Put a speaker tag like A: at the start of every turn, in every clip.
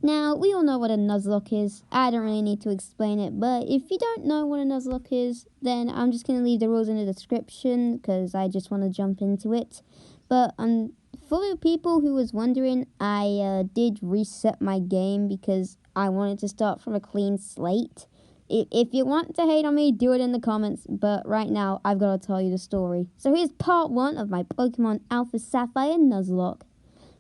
A: Now, we all know what a nuzlocke is. I don't really need to explain it, but if you don't know what a nuzlocke is, then I'm just going to leave the rules in the description because I just want to jump into it. But for the people who was wondering, I did reset my game because I wanted to start from a clean slate. If you want to hate on me, do it in the comments, but right now, I've got to tell you the story. So here's part 1 of my Pokemon Alpha Sapphire Nuzlocke.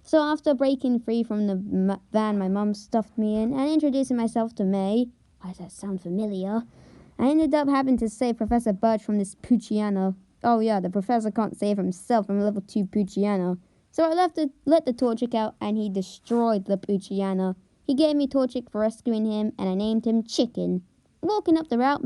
A: So after breaking free from the van my mum stuffed me in and introducing myself to May, why does that sound familiar? I ended up having to save Professor Birch from this Poochyena. Oh yeah, the professor can't save himself from a level 2 Poochyena. So I let the Torchic out and he destroyed the Poochyena. He gave me Torchic for rescuing him and I named him Chicken. Walking up the route,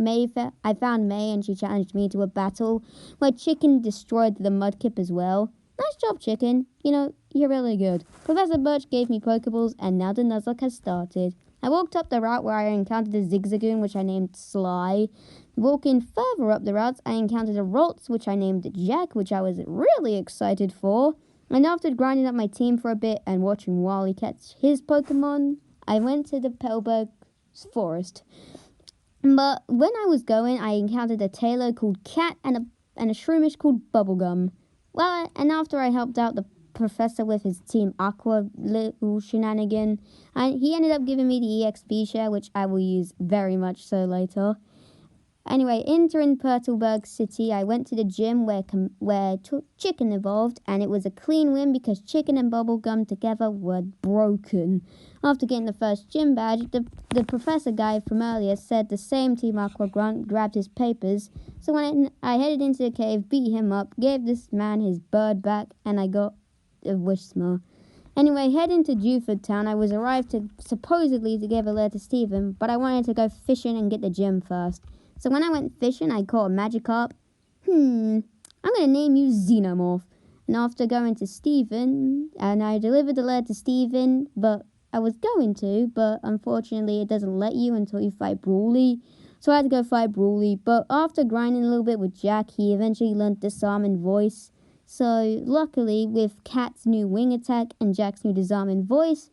A: I found May and she challenged me to a battle where Chicken destroyed the Mudkip as well. Nice job, Chicken. You know, you're really good. Professor Birch gave me Pokeballs, and now the Nuzlocke has started. I walked up the route where I encountered a Zigzagoon, which I named Sly. Walking further up the route, I encountered a Ralts, which I named Jack, which I was really excited for. And after grinding up my team for a bit and watching Wally catch his Pokemon, I went to the Pelberg Forest. But when I was going, I encountered a Taillow called Cat and a Shroomish called Bubblegum. Well, and after I helped out the professor with his Team Aqua little shenanigan, he ended up giving me the EXP share, which I will use very much so later. Anyway, entering Pertleberg City, I went to the gym where Chicken evolved, and it was a clean win because Chicken and Bubblegum together were broken. After getting the first gym badge, the professor guy from earlier said the same Team Aqua grunt grabbed his papers, so when I headed into the cave, beat him up, gave this man his bird back, and I got a Whismur. Anyway, heading to Dewford Town, I was arrived supposedly to give a letter to Stephen, but I wanted to go fishing and get the gym first. So when I went fishing, I caught a Magikarp. I'm going to name you Xenomorph. And after going to Stephen, and I delivered the letter to Stephen, but I was going to, but unfortunately it doesn't let you until you fight Brawly. So I had to go fight Brawly, but after grinding a little bit with Jack, he eventually learned Disarming Voice. So luckily, with Cat's new Wing Attack and Jack's new Disarming Voice,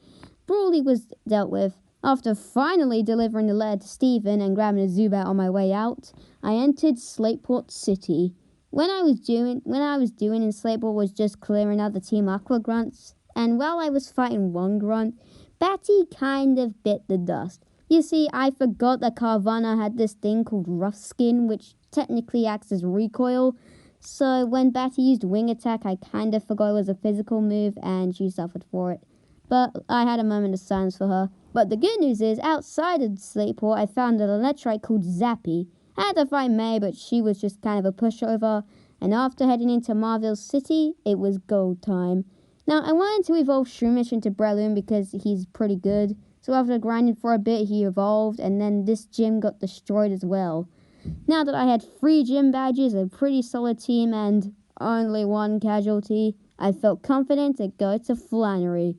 A: Brawly was dealt with. After finally delivering the letter to Stephen and grabbing a Zubat on my way out, I entered Slateport City. When I was doing in Slateport was just clearing out the Team Aqua grunts, and while I was fighting one grunt, Batty kind of bit the dust. You see, I forgot that Carvana had this thing called Rough Skin, which technically acts as recoil. So when Batty used Wing Attack, I kind of forgot it was a physical move, and she suffered for it. But I had a moment of silence for her. But the good news is, outside of Slateport, I found an Electrike called Zappy. I had to fight May, but she was just kind of a pushover. And after heading into Marville City, it was gold time. Now, I wanted to evolve Shroomish into Breloom because he's pretty good. So after grinding for a bit, he evolved, and then this gym got destroyed as well. Now that I had 3 gym badges, a pretty solid team, and only 1 casualty, I felt confident to go to Flannery.